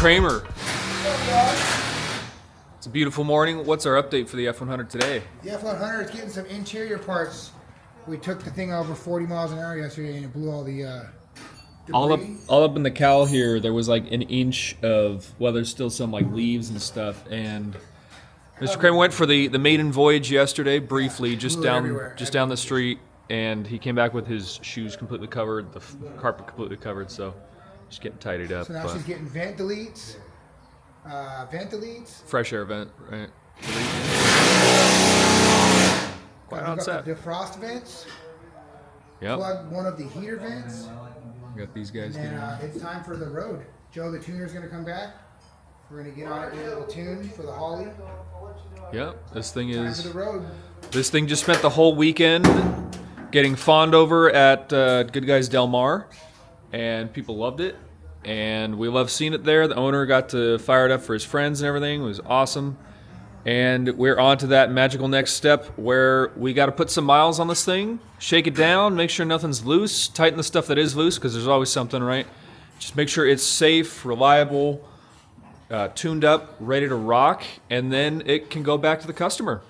Kramer. It's a beautiful morning. What's our update for the F-100 today? The F-100 is getting some interior parts. We took the thing over 40 miles an hour yesterday and it blew all the debris. All up in the cowl here, there was like an inch of, well, there's still some like leaves and stuff. And Mr. Kramer went for the maiden voyage yesterday, briefly, just down the street, and he came back with his shoes completely covered, the carpet completely covered. So just getting tidied up. So now she's getting vent deletes. Fresh air vent, right? Quite on set. Defrost vents. Yep. Plug one of the heater vents. Got these guys. And then it's time for the road. Joe, the tuner's going to come back. We're going to get on it with a little tune for the Holly. Yep. This thing Time is. for the road. This thing just spent the whole weekend getting fawned over at Good Guys Del Mar, and people loved it. And we love seeing it there. The owner got to fire it up for his friends and everything. It was awesome. And we're on to that magical next step where we got to put some miles on this thing, shake it down, make sure nothing's loose, tighten the stuff that is loose because there's always something, right? Just make sure it's safe, reliable, tuned up, ready to rock, and then it can go back to the customer.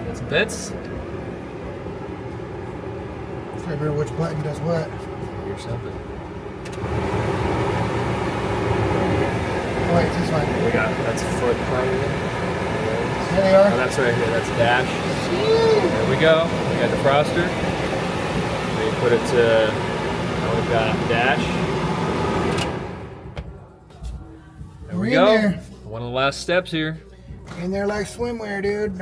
Got some bits. Remember which button does what. Here's something. Oh, wait, this one. That's a foot probably. There they are. Oh, that's right here. That's dash. There we go. We got defroster. We put it to. Now we've got dash. There we go. There. One of the last steps here. In there like swimwear, dude.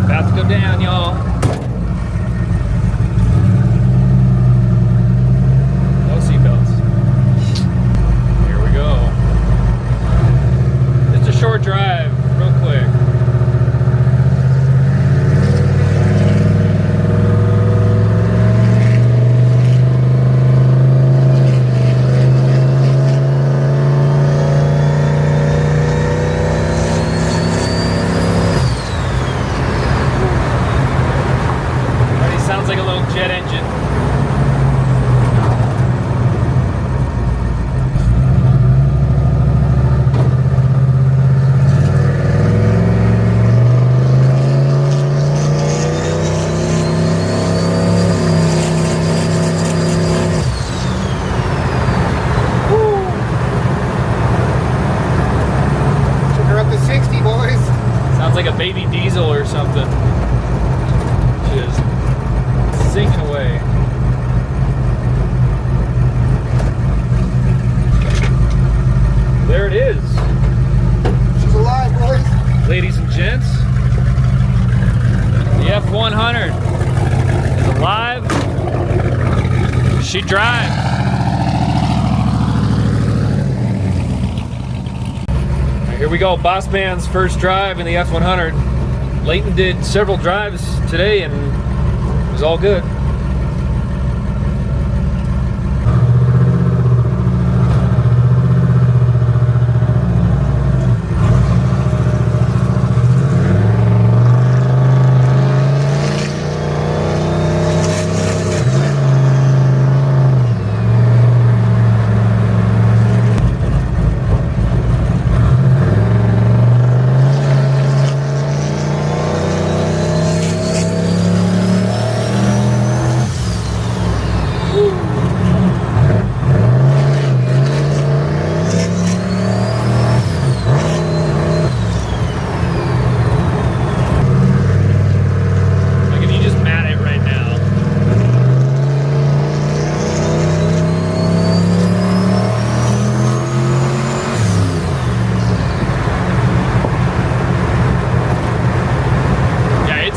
About to go down, y'all. No seatbelts. Here we go. Just a short drive, real quick. Sounds like a little jet engine. Took her up to 60, boys. Sounds like a baby diesel or something. Just sinking away. There it is. She's alive, boys. Ladies and gents, the F-100 is alive. She drives. All right, here we go. Boss Man's first drive in the F-100. Leighton did several drives today and it was all good.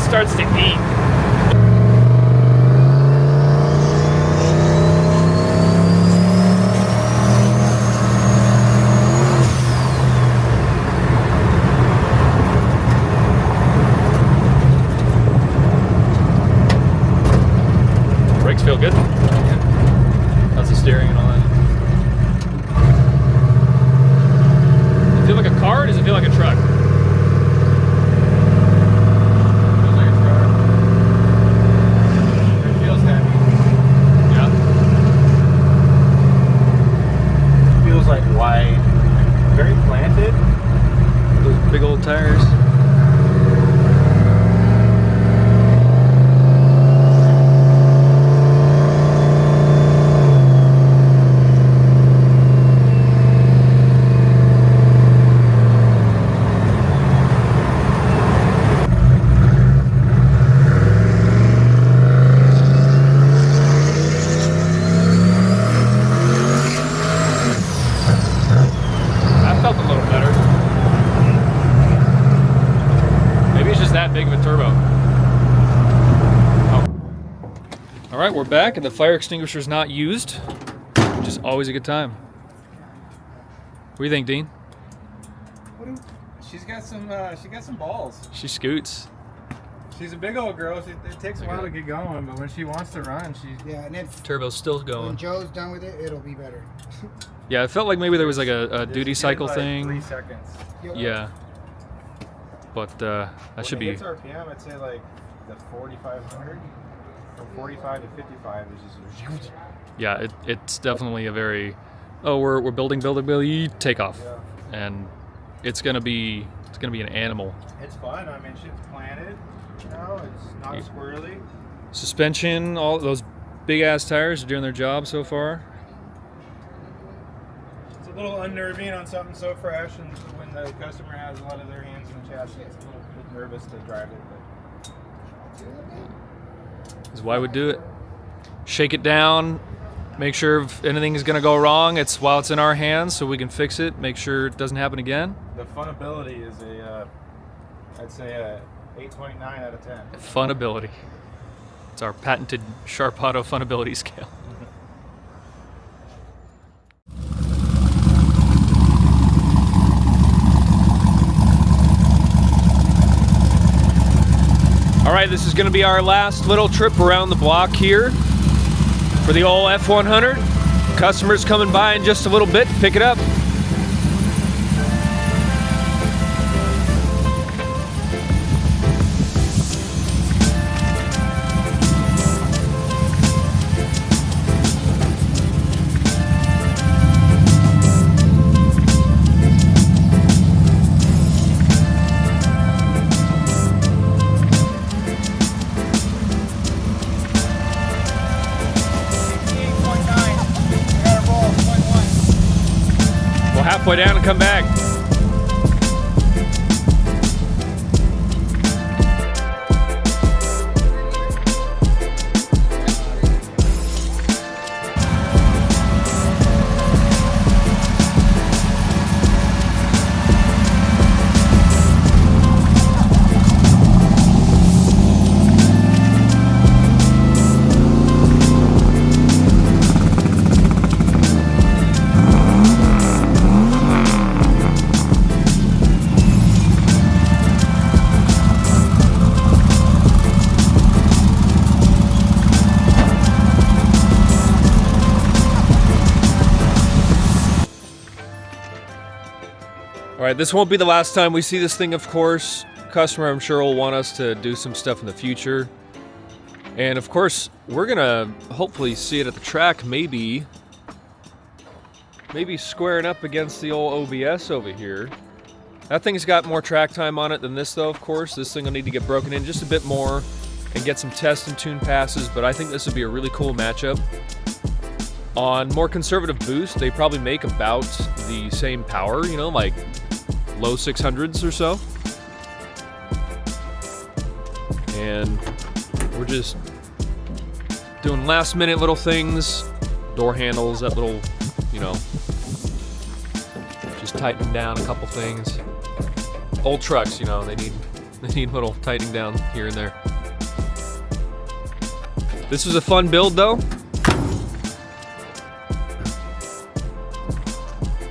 Starts to eat. Brakes feel good. How's the steering and all that? Does it feel like a car or does it feel like a truck? We're back, and the fire extinguisher is not used, which is always a good time. What do you think, Dean? She's got some balls. She scoots. She's a big old girl. It takes a while to get going, but when she wants to run, Yeah, and if Turbo's still when going. Joe's done with it, it'll be better. Yeah, it felt like maybe there was like a duty It's cycle like thing. 3 seconds. Yeah. But that should When it be. hits RPM, I'd say like the 4,500. From 45 to 55 is just. Yeah, it's definitely a very. Oh, we're building, takeoff, Yeah. and it's gonna be an animal. It's fun. I mean, shit's planted. You know, it's not squirrely. Suspension, all those big ass tires are doing their job so far. It's a little unnerving on something so fresh, and when the customer has a lot of their hands in the chassis, it's a little bit nervous to drive it. But Is why we do it. Shake it down, make sure if anything is gonna go wrong, it's while it's in our hands, so we can fix it, make sure it doesn't happen again. the funability is I'd say a 8.9 out of 10. Funability. It's our patented Sharp Auto funability scale. All right, this is going to be our last little trip around the block here for the old F-100. Customers coming by in just a little bit to pick it up. We'll halfway down and come back. All right, this won't be the last time we see this thing, of course. Customer, I'm sure, will want us to do some stuff in the future. And of course, we're gonna hopefully see it at the track, maybe squaring up against the old OBS over here. That thing's got more track time on it than this, though, of course. This thing will need to get broken in just a bit more and get some test and tune passes, but I think this would be a really cool matchup. On more conservative boost, they probably make about the same power, you know, like low 600s or so. And we're just doing last minute little things. Door handles, that little, you know, just tightening down a couple things. Old trucks, you know, they need little tightening down here and there. This was a fun build, though.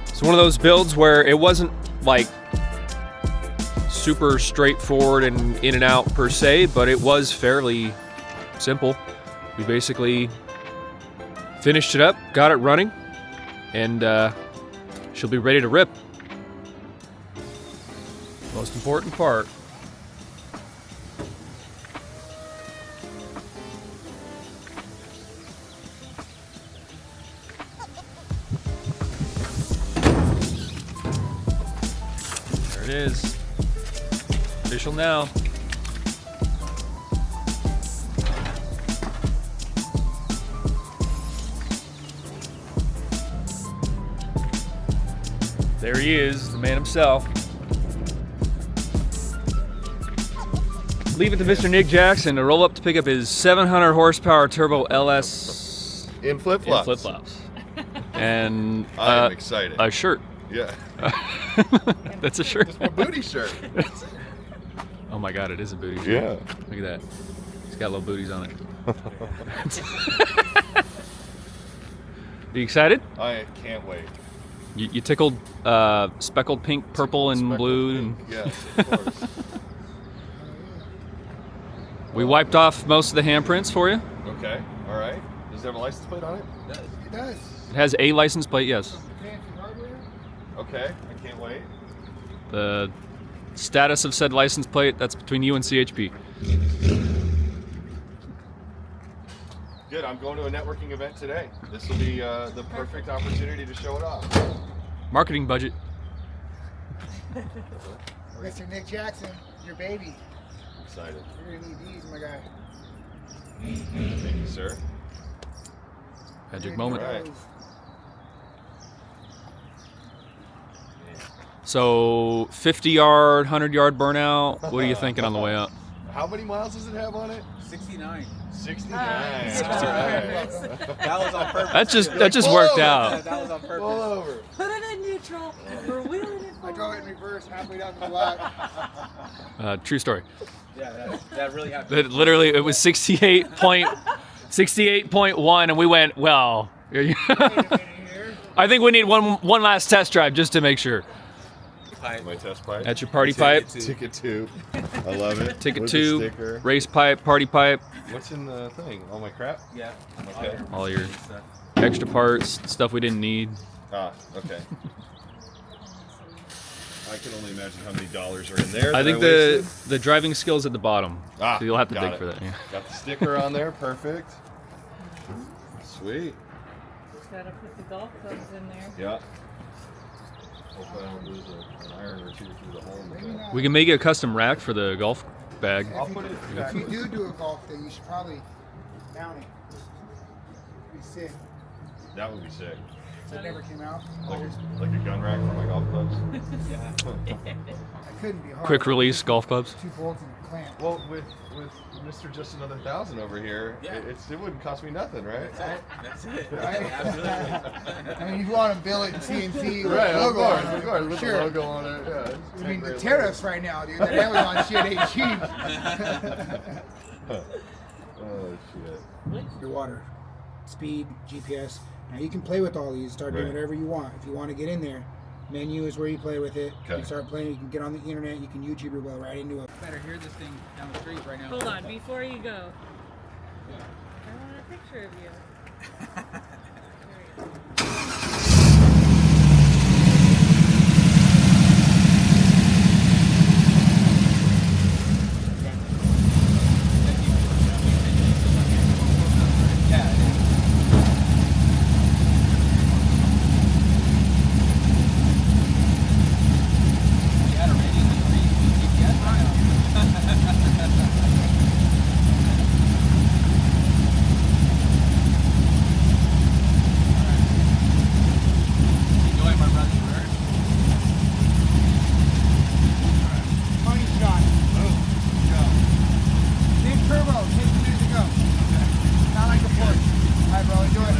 It's one of those builds where it wasn't like super straightforward and in and out per se, but it was fairly simple. We basically finished it up, got it running, and she'll be ready to rip. Most important part. There it is. Official now. There he is, the man himself. Leave it to Mr. Nick Jackson to roll up to pick up his 700 horsepower turbo LS In flip-flops. in flip-flops. And I'm excited. a shirt. Yeah. That's a shirt. It's my booty shirt. Oh my god, it is a booty shirt. Yeah. Look at that. It's got little booties on it. You excited? I can't wait. You tickled speckled pink, purple, and Speckled blue. pink, And yes, of course. we wiped off most of the handprints for you. Okay, all right. Does it have a license plate on it? It does. It has a license plate, yes. Fancy hardware. Okay, I can't wait. The status of said license plate, that's between you and CHP. Good, I'm going to a networking event today. This will be the perfect opportunity to show it off. Marketing budget. Mr. Nick Jackson, your baby. Excited. You're gonna need these, my guy. Thank you, sir. Magic moment. Right. So 50-yard, 100-yard burnout. What are you thinking on the way up? How many miles does it have on it? 69. 69. That was on purpose. That just worked Yeah, out. that was on Pull purpose. over. Put it in neutral. We're wheeling it I forward. drove it in reverse halfway down the block. True story. Yeah, that really happened. That literally, it was 68.1, and we went, well, Wait a minute here. I think we need one last test drive just to make sure. My test pipe. That's your party pipe. Ticket 2. I love it. Ticket With 2, the sticker. race pipe, party pipe, What's in the thing? All my crap? Yeah. Okay. all your extra parts, stuff we didn't need. Ah, okay. I can only imagine how many dollars are in there. I that think wasted. the driving skill's at the bottom. Ah, So you'll have to got dig it. for that. Yeah. Got the sticker on there. Perfect. Sweet. Gotta put the golf clubs in there. Yeah. Hope I don't lose an iron or two through the hole in the Maybe thing. not. We can make you a custom rack for the golf bag. I'll put it back. If you do a golf thing, you should probably mount it. Be sick. That would be sick. So it never came out. Like a gun rack for my golf clubs. Yeah. That couldn't be hard. Quick release golf clubs. 2 bolts and a clamp. Well, with Mr. Just Another 1,000 over here, Yeah. it wouldn't cost me nothing, right? That's it. Right? Absolutely. I mean, if you want to bill it in CNC with Right, a of logo course, on it, of course, with sure. the logo on it. Yeah, it's I mean, the great tariffs right now, dude. That Amazon shit ain't cheap. logo. Oh shit. Your water, speed, GPS. Now you can play with all these. Start doing Right. whatever you want. If you want to get in there, menu is where you play with it. You Okay. can start playing. You can get on the internet. You can YouTube your way right into it. Better hear this thing down the street right now. Hold on, before you go. I want a picture of you. There you go. Money shot. Big turbo. Takes a minute to go. Not like a Porsche. All right, bro. Enjoy it.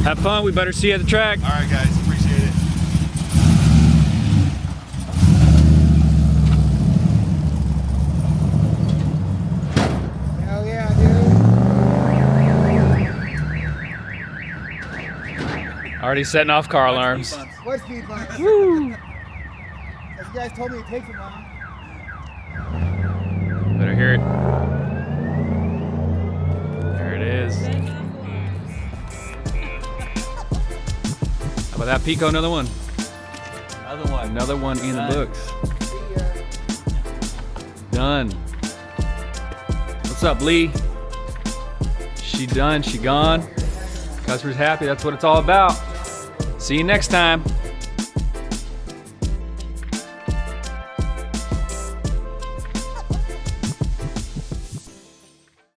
Have fun. We better see you at the track. All right, guys, appreciate it. Hell yeah, dude. Already setting off car alarms. What speed bumps? Woo! As you guys told me, it takes a while. Better hear it. There it is. Send off alarms. How about that, Pico? Another one. Another one. Another one in the Done. books. See ya. Done. What's up, Lee? She done. She gone. Customer's happy. That's what it's all about. See you next time.